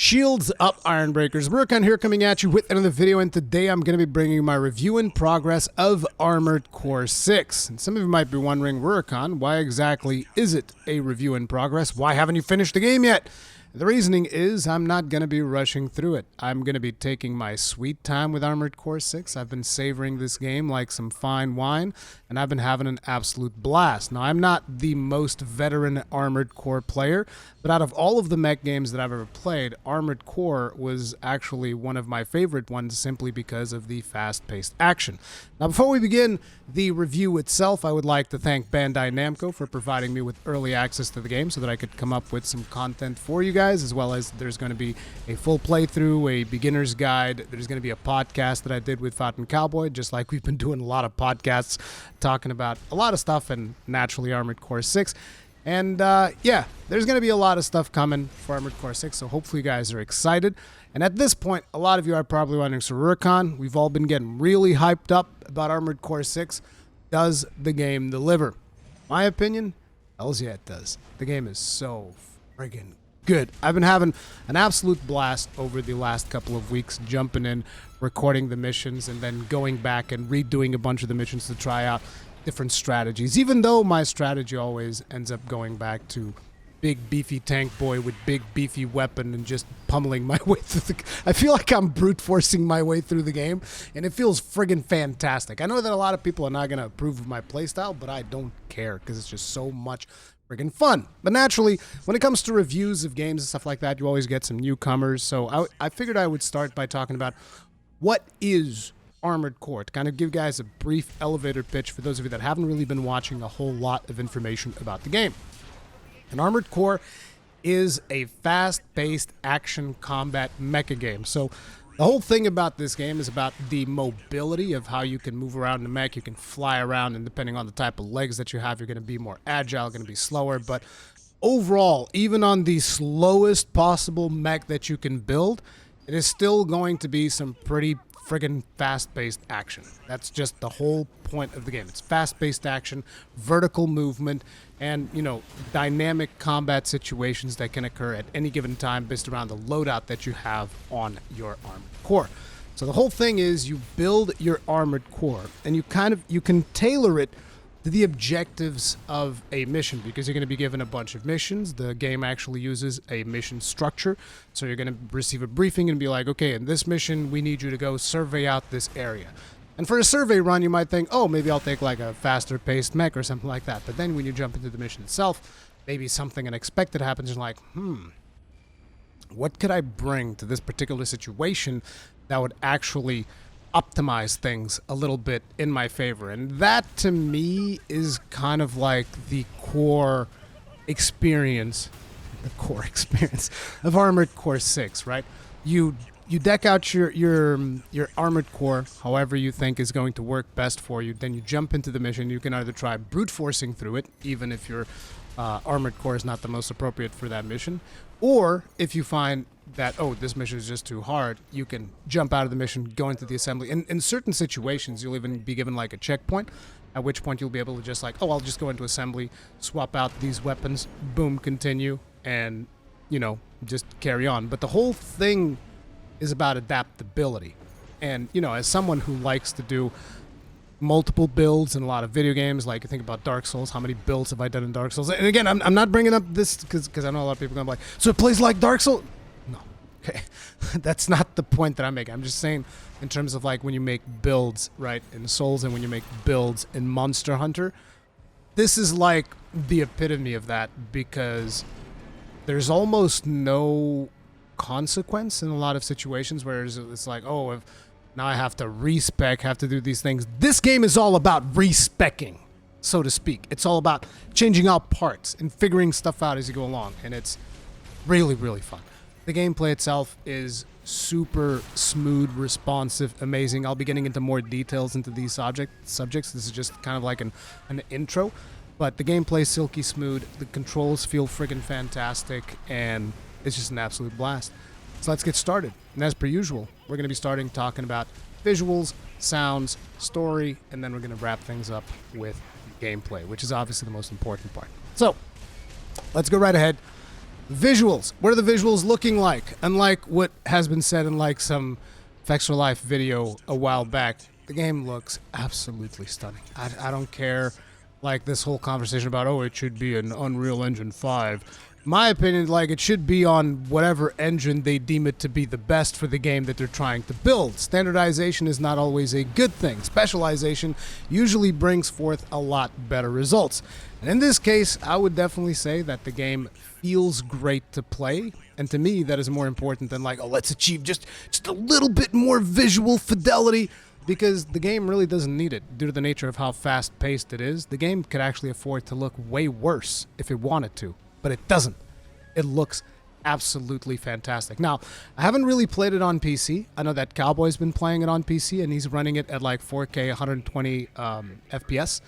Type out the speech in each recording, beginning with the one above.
Shields up, Ironbreakers. Murkan here coming at you with another video, and today I'm going to be bringing my review in progress of Armored Core 6. And some of you might be wondering, Murkan, why exactly is it a review in progress? Why haven't you finished the game yet? The reasoning is I'm not going to be rushing through it. I'm going to be taking my sweet time with Armored Core 6. I've been savoring this game like some fine wine, and I've been having an absolute blast. Now, I'm not the most veteran Armored Core player, but out of all of the mech games that I've ever played, Armored Core was actually one of my favorite ones simply because of the fast-paced action. Now, before we begin the review itself, I would like to thank Bandai Namco for providing me with early access to the game so that I could come up with some content for you guys, as well as there's going to be a full playthrough, a beginner's guide. There's going to be a podcast that I did with Fountain Cowboy, just like we've been doing a lot of podcasts talking about a lot of stuff, and naturally Armored Core 6. And yeah, there's going to be a lot of stuff coming for Armored Core 6, so hopefully you guys are excited. And at this point, a lot of you are probably wondering, so Rurikon, we've all been getting really hyped up about Armored Core 6. Does the game deliver? My opinion, hells yeah it does. The game is so friggin' good. I've been having an absolute blast over the last couple of weeks, jumping in, recording the missions, and then going back and redoing a bunch of the missions to try out different strategies, even though my strategy always ends up going back to big beefy tank boy with big beefy weapon and just pummeling my way through the... I feel like I'm brute forcing my way through the game, and it feels friggin' fantastic. I know that a lot of people are not going to approve of my playstyle, but I don't care because it's just so much friggin' fun. But naturally, when it comes to reviews of games and stuff like that, you always get some newcomers, so I figured I would start by talking about what is Armored Core, to kind of give you guys a brief elevator pitch for those of you that haven't really been watching a whole lot of information about the game. And Armored Core is a fast-paced action combat mecha game. So the whole thing about this game is about the mobility of how you can move around in the mech. You can fly around, and depending on the type of legs that you have, you're going to be more agile, going to be slower. But overall, even on the slowest possible mech that you can build, it is still going to be some pretty friggin' fast-paced action. That's just the whole point of the game. It's fast-paced action, vertical movement, and, you know, dynamic combat situations that can occur at any given time based around the loadout that you have on your Armored Core. So the whole thing is you build your Armored Core, and you can tailor it to the objectives of a mission, because you're going to be given a bunch of missions. The game actually uses a mission structure, so you're going to receive a briefing and be like, okay, in this mission we need you to go survey out this area. And for a survey run, you might think, oh, maybe I'll take like a faster paced mech or something like that. But then when you jump into the mission itself, maybe something unexpected happens. You're like, what could I bring to this particular situation that would actually optimize things a little bit in my favor? And that, to me, is kind of like the core experience of Armored Core 6, right? You deck out your Armored Core however you think is going to work best for you. Then you jump into the mission. You can either try brute forcing through it, even if your Armored Core is not the most appropriate for that mission, or if you find that, oh, this mission is just too hard, you can jump out of the mission, go into the assembly. In certain situations, you'll even be given like a checkpoint, at which point you'll be able to just like, oh, I'll just go into assembly, swap out these weapons, boom, continue, and, you know, just carry on. But the whole thing is about adaptability. And, you know, as someone who likes to do multiple builds in a lot of video games, like you think about Dark Souls, how many builds have I done in Dark Souls? And again, I'm not bringing up this because I know a lot of people are going to be like, so it plays like Dark Souls? No. Okay. That's not the point that I'm making. I'm just saying in terms of like when you make builds, right, in Souls, and when you make builds in Monster Hunter, this is like the epitome of that, because there's almost no consequence in a lot of situations where it's like, oh, if now I have to respec, have to do these things. This game is all about respecking, so to speak. It's all about changing out parts and figuring stuff out as you go along, and it's really, really fun. The gameplay itself is super smooth, responsive, amazing. I'll be getting into more details into these subjects. This is just kind of like an intro, but the gameplay is silky smooth. The controls feel friggin' fantastic, and it's just an absolute blast. So let's get started. And as per usual, we're going to be starting talking about visuals, sounds, story, and then we're going to wrap things up with gameplay, which is obviously the most important part. So let's go right ahead. Visuals. What are the visuals looking like? Unlike what has been said in like some Effects for Life video a while back, the game looks absolutely stunning. I don't care like this whole conversation about, oh, it should be an Unreal Engine 5. My opinion, like, it should be on whatever engine they deem it to be the best for the game that they're trying to build. Standardization is not always a good thing. Specialization usually brings forth a lot better results. And in this case, I would definitely say that the game feels great to play. And to me, that is more important than like, oh, let's achieve just a little bit more visual fidelity. Because the game really doesn't need it. Due to the nature of how fast-paced it is, the game could actually afford to look way worse if it wanted to. But it doesn't. It looks absolutely fantastic. Now, I haven't really played it on PC. I know that Cowboy's been playing it on PC, and he's running it at like 4K 120 FPS.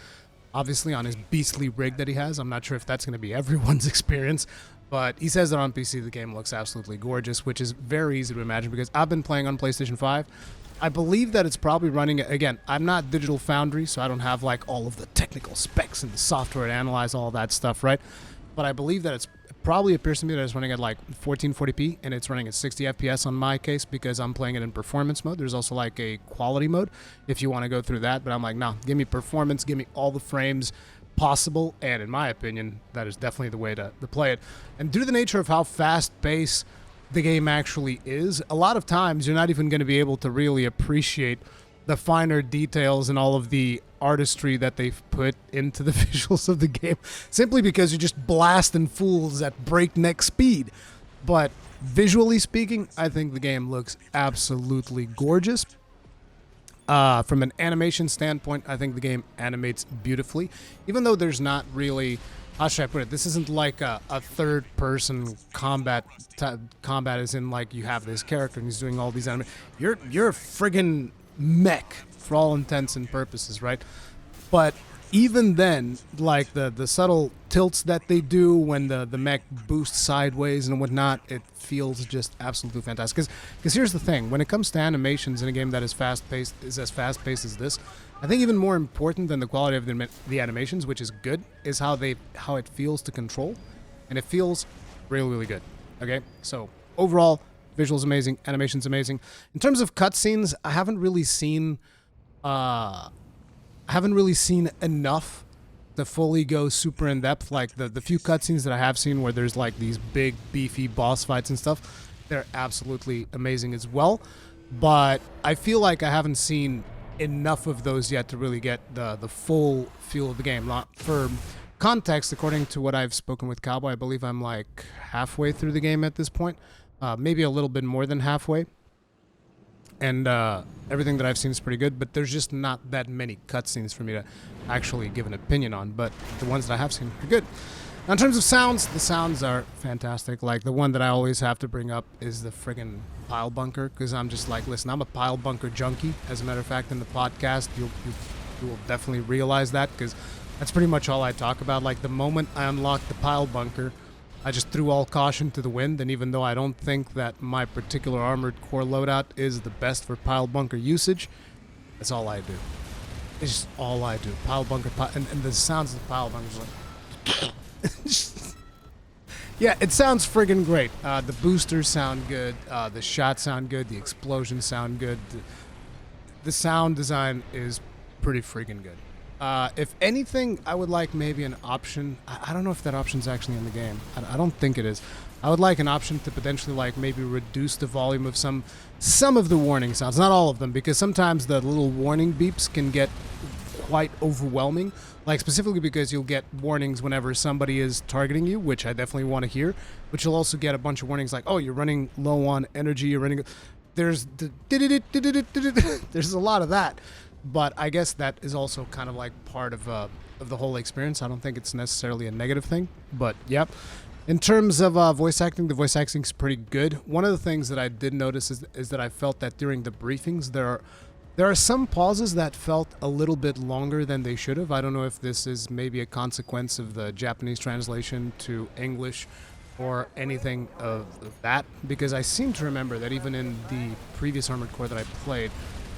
Obviously, on his beastly rig that he has. I'm not sure if that's going to be everyone's experience. But he says that on PC the game looks absolutely gorgeous, which is very easy to imagine because I've been playing on PlayStation 5. I believe that it's probably running, again, I'm not Digital Foundry, so I don't have like all of the technical specs and the software to analyze all that stuff, right? But I believe that it probably appears to me that it's running at like 1440p and it's running at 60 FPS on my case because I'm playing it in performance mode. There's also like a quality mode if you want to go through that, but I'm like, no, give me performance, give me all the frames possible, and in my opinion, that is definitely the way to play it. And due to the nature of how fast-paced the game actually is, a lot of times you're not even going to be able to really appreciate the finer details and all of the artistry that they've put into the visuals of the game, simply because you're just blasting fools at breakneck speed. But visually speaking, I think the game looks absolutely gorgeous. From an animation standpoint, I think the game animates beautifully, even though there's not really, how should I put it, this isn't like a third-person combat as in like you have this character and he's doing all these animations. You're a friggin' mech for all intents and purposes, right? But even then, like the subtle tilts that they do when the mech boosts sideways and whatnot, it feels just absolutely fantastic. Because here's the thing, when it comes to animations in a game that is as fast-paced as this, I think even more important than the quality of the animations, which is good, is how it feels to control, and it feels really, really good. Okay, so overall, visuals amazing, animations amazing. In terms of cutscenes, I haven't really seen enough to fully go super in depth. Like the few cutscenes that I have seen where there's like these big beefy boss fights and stuff, they're absolutely amazing as well. But I feel like I haven't seen enough of those yet to really get the full feel of the game. For context, according to what I've spoken with Cowboy, I believe I'm like halfway through the game at this point, maybe a little bit more than halfway. And everything that I've seen is pretty good, but there's just not that many cutscenes for me to actually give an opinion on. But the ones that I have seen are good. Now, in terms of sounds, the sounds are fantastic. Like, the one that I always have to bring up is the friggin' pile bunker, because I'm just like, listen, I'm a pile bunker junkie. As a matter of fact, in the podcast, you will definitely realize that, because that's pretty much all I talk about. Like, the moment I unlocked the pile bunker, I just threw all caution to the wind, and even though I don't think that my particular Armored Core loadout is the best for pile bunker usage, that's all I do. It's just all I do. Pile bunker, and the sounds of the pile bunker is like... Yeah, it sounds friggin' great. The boosters sound good, the shots sound good, the explosions sound good. The sound design is pretty friggin' good. If anything, I would like maybe an option. I don't know if that option's actually in the game. I don't think it is. I would like an option to potentially like maybe reduce the volume of some of the warning sounds. Not all of them, because sometimes the little warning beeps can get quite overwhelming. Like specifically because you'll get warnings whenever somebody is targeting you, which I definitely want to hear. But you'll also get a bunch of warnings like, oh, you're running low on energy, you're running... There's a lot of that. But I guess that is also kind of like part of the whole experience. I don't think it's necessarily a negative thing, but yep. In terms of voice acting, the voice acting is pretty good. One of the things that I did notice is that I felt that during the briefings there are some pauses that felt a little bit longer than they should have. I don't know if this is maybe a consequence of the Japanese translation to English or anything of that, because I seem to remember that even in the previous Armored Core that I played,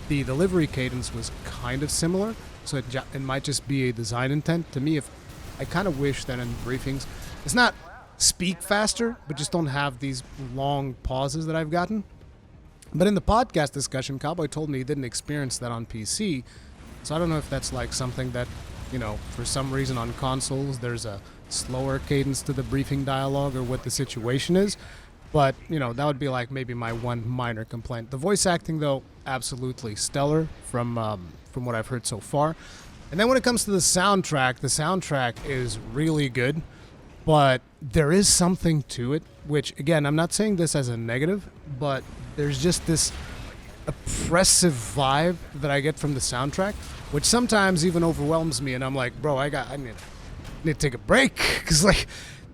the delivery cadence was kind of similar, so it might just be a design intent. To me, if I kind of wish that in briefings, it's not speak faster, but just don't have these long pauses that I've gotten. But in the podcast discussion, Cowboy told me he didn't experience that on PC. So I don't know if that's like something that, you know, for some reason on consoles there's a slower cadence to the briefing dialogue or what the situation is. But, you know, that would be like maybe my one minor complaint. The voice acting, though, absolutely stellar from what I've heard so far. And then when it comes to the soundtrack is really good. But there is something to it, which, again, I'm not saying this as a negative, but there's just this oppressive vibe that I get from the soundtrack, which sometimes even overwhelms me, and I'm like, bro, I need to take a break, because like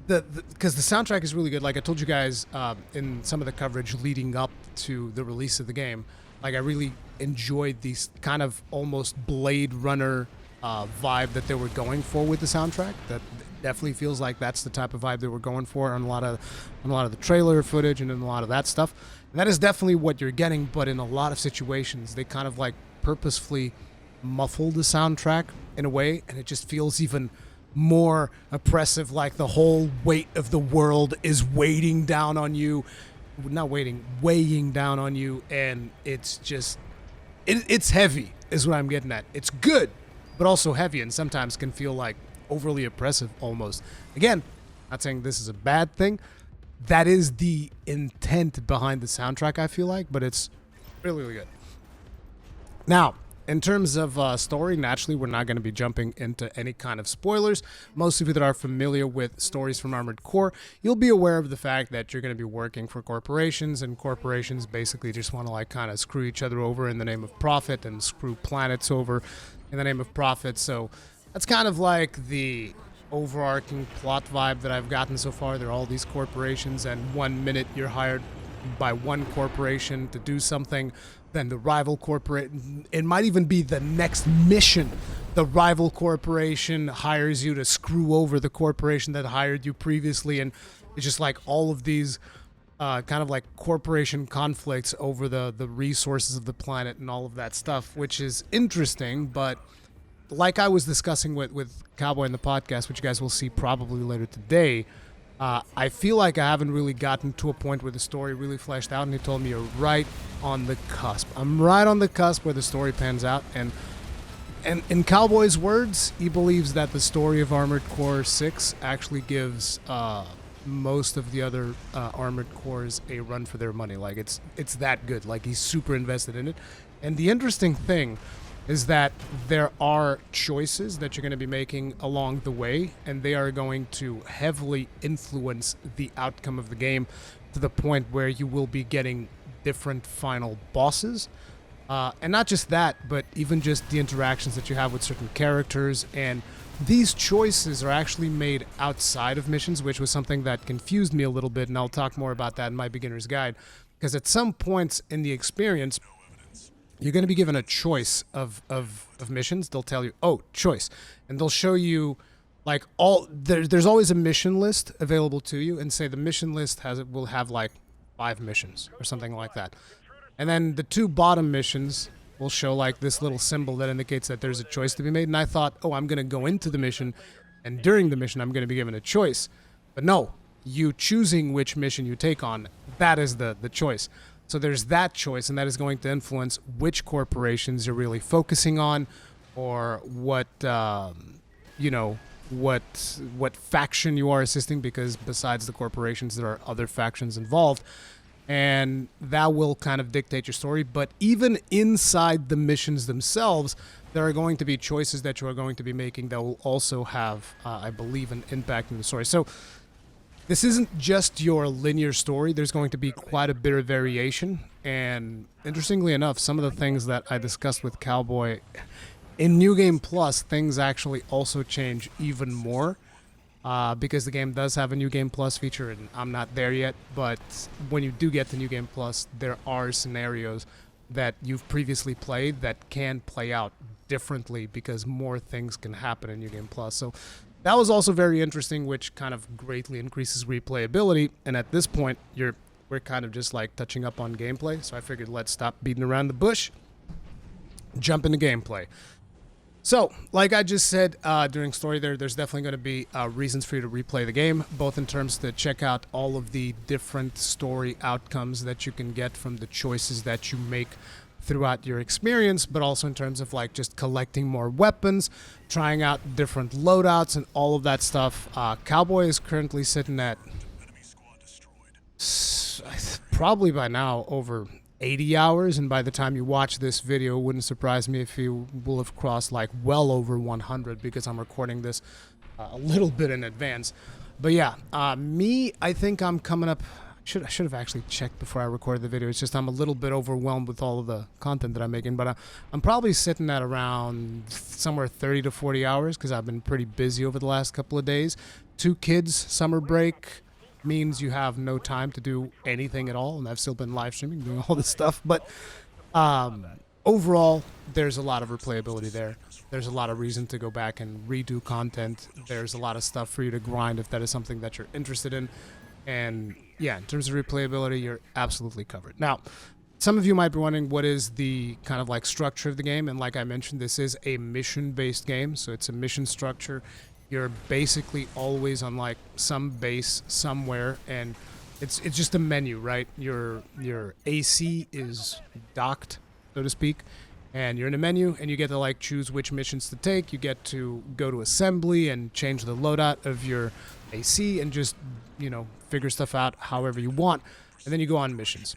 because the soundtrack is really good. Like I told you guys in some of the coverage leading up to the release of the game, like I really enjoyed these kind of almost Blade Runner vibe that they were going for with the soundtrack. That definitely feels like that's the type of vibe they were going for on a lot of the trailer footage and in a lot of that stuff. And that is definitely what you're getting, but in a lot of situations they kind of like purposefully muffle the soundtrack in a way, and it just feels even more oppressive, like the whole weight of the world is weighing down on you, weighing down on you, and it's just it's heavy is what I'm getting at. It's good, but also heavy, and sometimes can feel like overly oppressive almost. Again, not saying this is a bad thing. That is the intent behind the soundtrack, I feel like, but it's really, really good. Now, in terms of story, naturally, we're not going to be jumping into any kind of spoilers. Most of you that are familiar with stories from Armored Core, you'll be aware of the fact that you're going to be working for corporations, and corporations basically just want to like kind of screw each other over in the name of profit and screw planets over in the name of profit. So that's kind of like the overarching plot vibe that I've gotten so far. There are all these corporations, and 1 minute you're hired by one corporation to do something, then the rival corporation, it might even be the next mission, the rival corporation hires you to screw over the corporation that hired you previously, and it's just like all of these kind of like corporation conflicts over the resources of the planet and all of that stuff, which is interesting. But like I was discussing with Cowboy in the podcast, which you guys will see probably later today, I feel like I haven't really gotten to a point where the story really fleshed out, and he told me you're right on the cusp. I'm right on the cusp where the story pans out, and in Cowboy's words, he believes that the story of Armored Core 6 actually gives most of the other Armored Cores a run for their money. Like it's that good. Like he's super invested in it. And the interesting thing is that there are choices that you're going to be making along the way, and they are going to heavily influence the outcome of the game to the point where you will be getting different final bosses. And not just that, but even just the interactions that you have with certain characters. And these choices are actually made outside of missions, which was something that confused me a little bit, and I'll talk more about that in my beginner's guide. Because at some points in the experience, you're going to be given a choice of missions. They'll tell you, oh, choice. And they'll show you, like, there's always a mission list available to you, and say the mission list will have, like, 5 missions or something like that. And then the 2 bottom missions will show, like, this little symbol that indicates that there's a choice to be made. And I thought, oh, I'm going to go into the mission, and during the mission, I'm going to be given a choice. But no, you choosing which mission you take on, that is the choice. So there's that choice, and that is going to influence which corporations you're really focusing on, or what what faction you are assisting, because besides the corporations, there are other factions involved, and that will kind of dictate your story. But even inside the missions themselves, there are going to be choices that you are going to be making that will also have, I believe, an impact in the story. So this isn't just your linear story. There's going to be quite a bit of variation. And interestingly enough, some of the things that I discussed with Cowboy in New Game Plus, things actually also change even more, because the game does have a New Game Plus feature, and I'm not there yet. But when you do get to New Game Plus, there are scenarios that you've previously played that can play out differently because more things can happen in New Game Plus. So that was also very interesting, which kind of greatly increases replayability. And at this point, we're kind of just like touching up on gameplay. So I figured let's stop beating around the bush, jump into gameplay. So, like I just said during story there's definitely going to be reasons for you to replay the game, both in terms to check out all of the different story outcomes that you can get from the choices that you make throughout your experience, but also in terms of like just collecting more weapons, trying out different loadouts and all of that stuff. Cowboy is currently sitting at probably by now over 80 hours, and by the time you watch this video, it wouldn't surprise me if you will have crossed like well over 100, because I'm recording this a little bit in advance. But yeah, I think I'm coming up. I should have actually checked before I recorded the video. It's just I'm a little bit overwhelmed with all of the content that I'm making, but I'm probably sitting at around somewhere 30 to 40 hours because I've been pretty busy over the last couple of days. 2 kids, summer break means you have no time to do anything at all, and I've still been live streaming, doing all this stuff. But overall, there's a lot of replayability there. There's a lot of reason to go back and redo content. There's a lot of stuff for you to grind if that is something that you're interested in. And yeah, in terms of replayability, you're absolutely covered. Now, some of you might be wondering what is the kind of like structure of the game. And like I mentioned, this is a mission-based game. So it's a mission structure. You're basically always on like some base somewhere, and it's just a menu, right? Your AC is docked, so to speak, and you're in a menu, and you get to like choose which missions to take. You get to go to assembly and change the loadout of your AC and just, you know, figure stuff out however you want, and then you go on missions.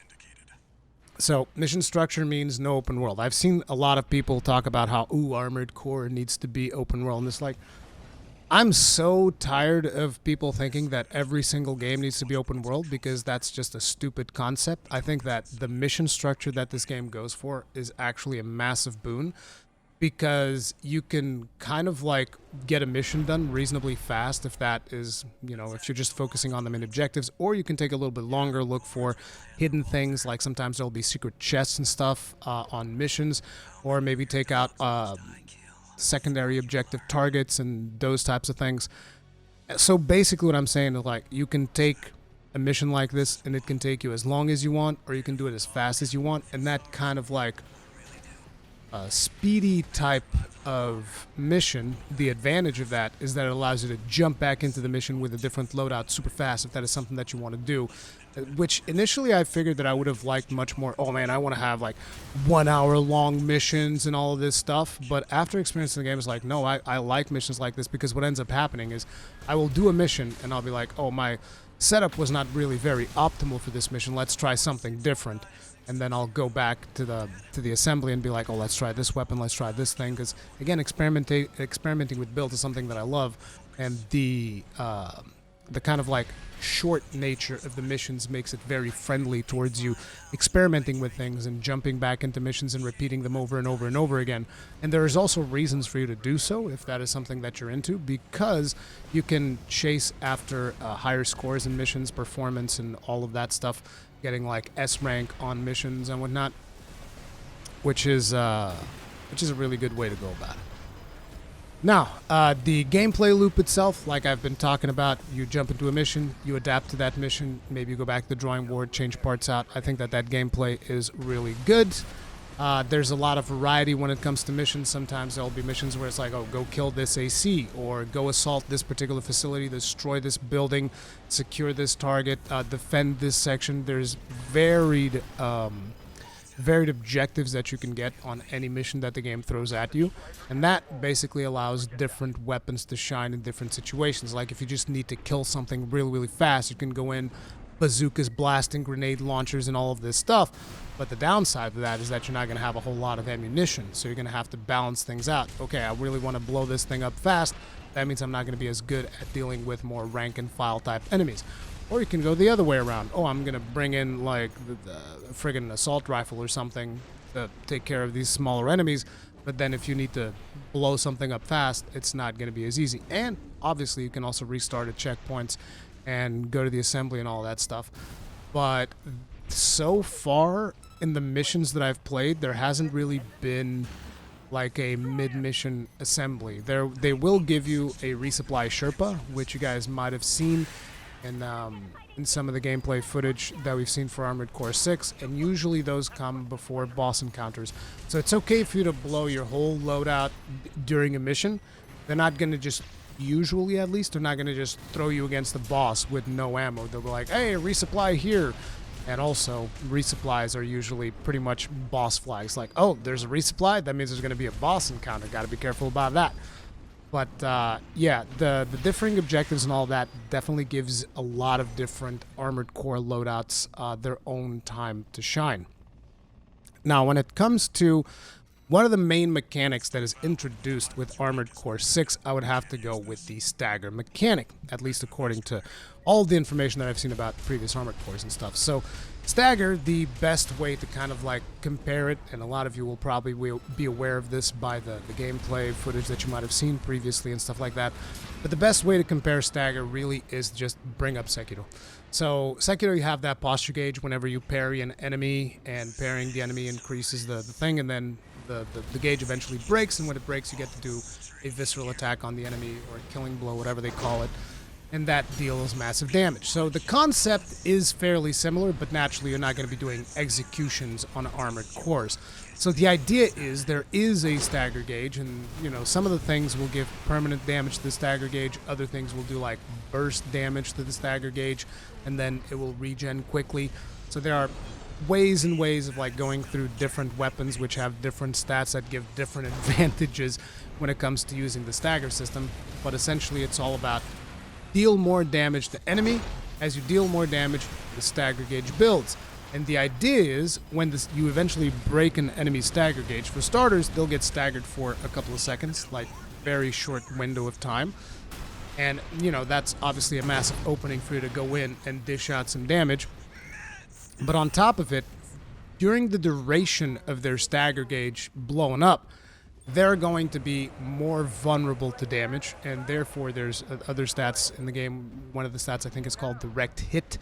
So mission structure means no open world. I've seen a lot of people talk about how, ooh, Armored Core needs to be open world, and it's like, I'm so tired of people thinking that every single game needs to be open world, because that's just a stupid concept. I think that the mission structure that this game goes for is actually a massive boon, because you can kind of like get a mission done reasonably fast if that is, you know, if you're just focusing on the main objectives, or you can take a little bit longer, look for hidden things, like sometimes there'll be secret chests and stuff on missions, or maybe take out secondary objective targets and those types of things. So basically what I'm saying is, like, you can take a mission like this and it can take you as long as you want, or you can do it as fast as you want, and that kind of like speedy type of mission, the advantage of that is that it allows you to jump back into the mission with a different loadout super fast if that is something that you want to do. Which initially I figured that I would have liked much more, oh man, I want to have like 1 hour long missions and all of this stuff. But after experiencing the game, it's like, no, I like missions like this, because what ends up happening is I will do a mission and I'll be like, oh, my setup was not really very optimal for this mission. Let's try something different. And then I'll go back to the assembly and be like, oh, let's try this weapon, let's try this thing. Because again, experimenting with builds is something that I love, and the kind of like short nature of the missions makes it very friendly towards you experimenting with things and jumping back into missions and repeating them over and over and over again. And there is also reasons for you to do so if that is something that you're into, because you can chase after higher scores in missions, performance, and all of that stuff, getting like S rank on missions and whatnot, which is a really good way to go about it. Now, the gameplay loop itself, like I've been talking about, you jump into a mission, you adapt to that mission, maybe you go back to the drawing board, change parts out. I think that gameplay is really good. There's a lot of variety when it comes to missions. Sometimes there'll be missions where it's like, oh, go kill this AC, or go assault this particular facility, destroy this building, secure this target, defend this section. There's varied objectives that you can get on any mission that the game throws at you, and that basically allows different weapons to shine in different situations. Like if you just need to kill something really, really fast, you can go in, bazookas, blasting, grenade launchers, and all of this stuff. But the downside of that is that you're not going to have a whole lot of ammunition, so you're going to have to balance things out. Okay, I really want to blow this thing up fast. That means I'm not going to be as good at dealing with more rank and file type enemies. Or you can go the other way around. Oh, I'm going to bring in like the friggin' assault rifle or something to take care of these smaller enemies. But then if you need to blow something up fast, it's not going to be as easy. And obviously you can also restart at checkpoints and go to the assembly and all that stuff. But so far in the missions that I've played, there hasn't really been like a mid-mission assembly. They will give you a resupply Sherpa, which you guys might have seen in some of the gameplay footage that we've seen for Armored Core 6, and usually those come before boss encounters. So it's okay for you to blow your whole loadout during a mission. They're not going to just, usually at least, they're not going to just throw you against the boss with no ammo. They'll be like, hey, resupply here. And also, resupplies are usually pretty much boss flags. Like, oh, there's a resupply? That means there's going to be a boss encounter. Got to be careful about that. But, yeah, the differing objectives and all that definitely gives a lot of different Armored Core loadouts their own time to shine. Now, when it comes to one of the main mechanics that is introduced with Armored Core 6, I would have to go with the stagger mechanic, at least according to all the information that I've seen about previous Armored Cores and stuff. So, stagger, the best way to kind of like compare it, and a lot of you will probably be aware of this by the gameplay footage that you might have seen previously and stuff like that, but the best way to compare stagger really is just bring up Sekiro. So Sekiro, you have that posture gauge whenever you parry an enemy, and parrying the enemy increases the thing, and then the gauge eventually breaks, and when it breaks you get to do a visceral attack on the enemy, or a killing blow, whatever they call it, and that deals massive damage. So the concept is fairly similar, but naturally you're not going to be doing executions on Armored Cores. So the idea is there is a stagger gauge, and you know, some of the things will give permanent damage to the stagger gauge, other things will do like burst damage to the stagger gauge, and then it will regen quickly. So there are ways and ways of like going through different weapons which have different stats that give different advantages when it comes to using the stagger system, but essentially it's all about deal more damage to enemy. As you deal more damage, the stagger gauge builds. And the idea is when you eventually break an enemy's stagger gauge, for starters, they'll get staggered for a couple of seconds, like very short window of time. And, you know, that's obviously a massive opening for you to go in and dish out some damage. But on top of it, during the duration of their stagger gauge blowing up, they're going to be more vulnerable to damage, and therefore there's other stats in the game. One of the stats I think is called direct hit,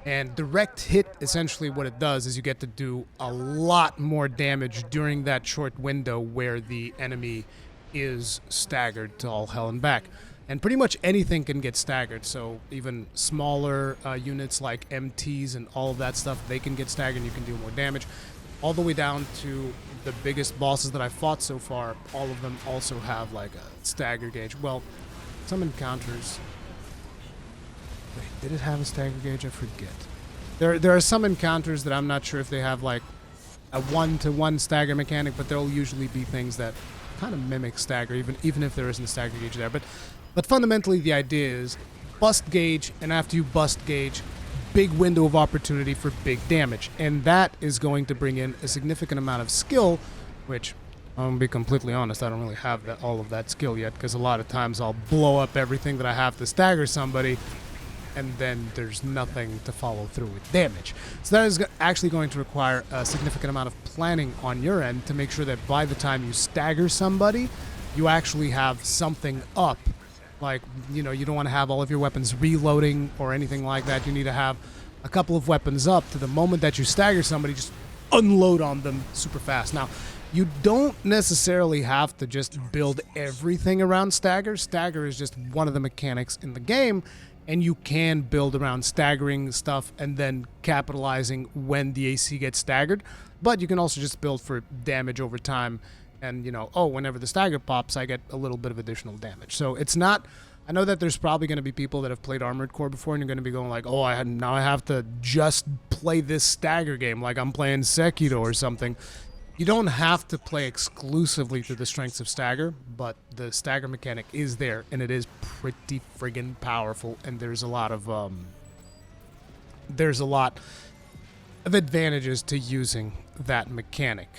and direct hit, essentially what it does is you get to do a lot more damage during that short window where the enemy is staggered to all hell and back. And pretty much anything can get staggered, so even smaller units like MTs and all of that stuff, they can get staggered and you can do more damage. All the way down to the biggest bosses that I've fought so far, all of them also have like a stagger gauge. Well, some encounters... Wait, did it have a stagger gauge? I forget. There are some encounters that I'm not sure if they have like a one-to-one stagger mechanic, but there'll usually be things that kind of mimic stagger, even if there isn't a stagger gauge there. But fundamentally the idea is bust gauge, and after you bust gauge, big window of opportunity for big damage, and that is going to bring in a significant amount of skill, which I'm gonna be completely honest, I don't really have all of that skill yet, because a lot of times I'll blow up everything that I have to stagger somebody, and then there's nothing to follow through with damage. So that is actually going to require a significant amount of planning on your end to make sure that by the time you stagger somebody, you actually have something up. Like, you know, you don't want to have all of your weapons reloading or anything like that. You need to have a couple of weapons up to the moment that you stagger somebody, just unload on them super fast. Now, you don't necessarily have to just build everything around stagger. Stagger is just one of the mechanics in the game, and you can build around staggering stuff and then capitalizing when the AC gets staggered. But you can also just build for damage over time. And, you know, oh, whenever the stagger pops, I get a little bit of additional damage. So it's not... I know that there's probably going to be people that have played Armored Core before, and you're going to be going like, oh, now I have to just play this stagger game like I'm playing Sekiro or something. You don't have to play exclusively to the strengths of stagger, but the stagger mechanic is there, and it is pretty friggin' powerful, and there's a lot of advantages to using that mechanic.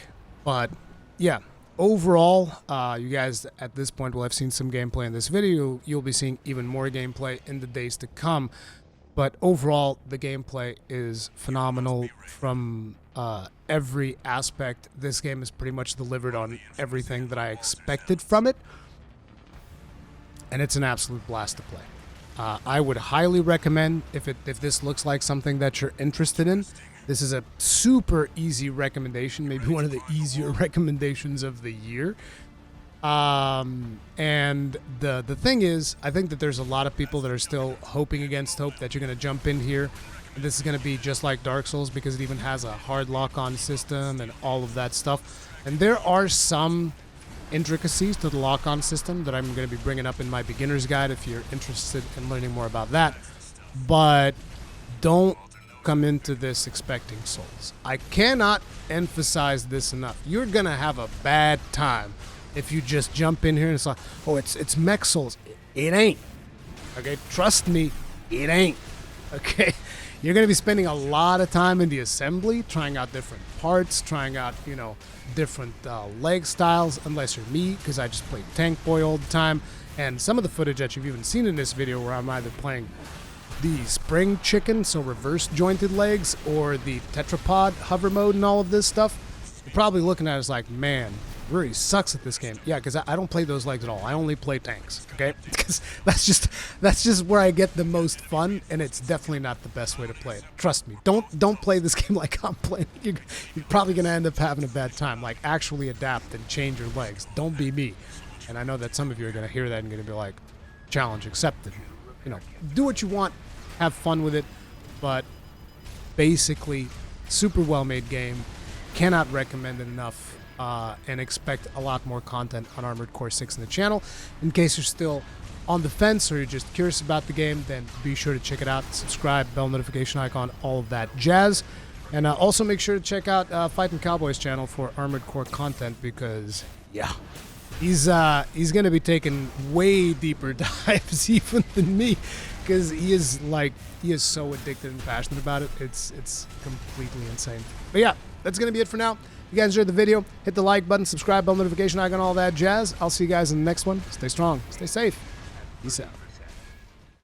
But, yeah. Overall, you guys at this point will have seen some gameplay in this video. You'll be seeing even more gameplay in the days to come. But overall, the gameplay is phenomenal from every aspect. This game is pretty much delivered on everything that I expected from it. And it's an absolute blast to play. I would highly recommend, if this looks like something that you're interested in, this is a super easy recommendation, maybe one of the easier recommendations of the year. And the thing is, I think that there's a lot of people that are still hoping against hope that you're going to jump in here and this is going to be just like Dark Souls because it even has a hard lock-on system and all of that stuff. And there are some intricacies to the lock-on system that I'm going to be bringing up in my beginner's guide if you're interested in learning more about that. But don't come into this expecting Souls. I cannot emphasize this enough. You're going to have a bad time if you just jump in here and it's like, oh, it's mech Souls. It ain't. Okay, trust me, it ain't. Okay, you're going to be spending a lot of time in the assembly, trying out different parts, trying out, you know, different leg styles, unless you're me, because I just play Tank Boy all the time. And some of the footage that you've even seen in this video where I'm either playing the spring chicken, so reverse jointed legs, or the tetrapod hover mode and all of this stuff, you're probably looking at it as like, man, Rory sucks at this game. Yeah, because I don't play those legs at all. I only play tanks, okay? Because that's just where I get the most fun, and it's definitely not the best way to play it. Trust me. Don't play this game like I'm playing. You're probably going to end up having a bad time. Like, actually adapt and change your legs. Don't be me. And I know that some of you are going to hear that and going to be like, challenge accepted. You know, do what you want. Have fun with it. But basically, super well-made game. Cannot recommend it enough. And expect a lot more content on Armored Core 6 in the channel. In case you're still on the fence or you're just curious about the game, then be sure to check it out. Subscribe, bell notification icon, all of that jazz. And also make sure to check out Fighting Cowboy's channel for Armored Core content because, yeah, he's going to be taking way deeper dives even than me because he is so addicted and passionate about it. It's completely insane. But yeah, that's going to be it for now. If you guys enjoyed the video, hit the like button, subscribe, bell notification icon, all that jazz. I'll see you guys in the next one. Stay strong, stay safe. Peace out.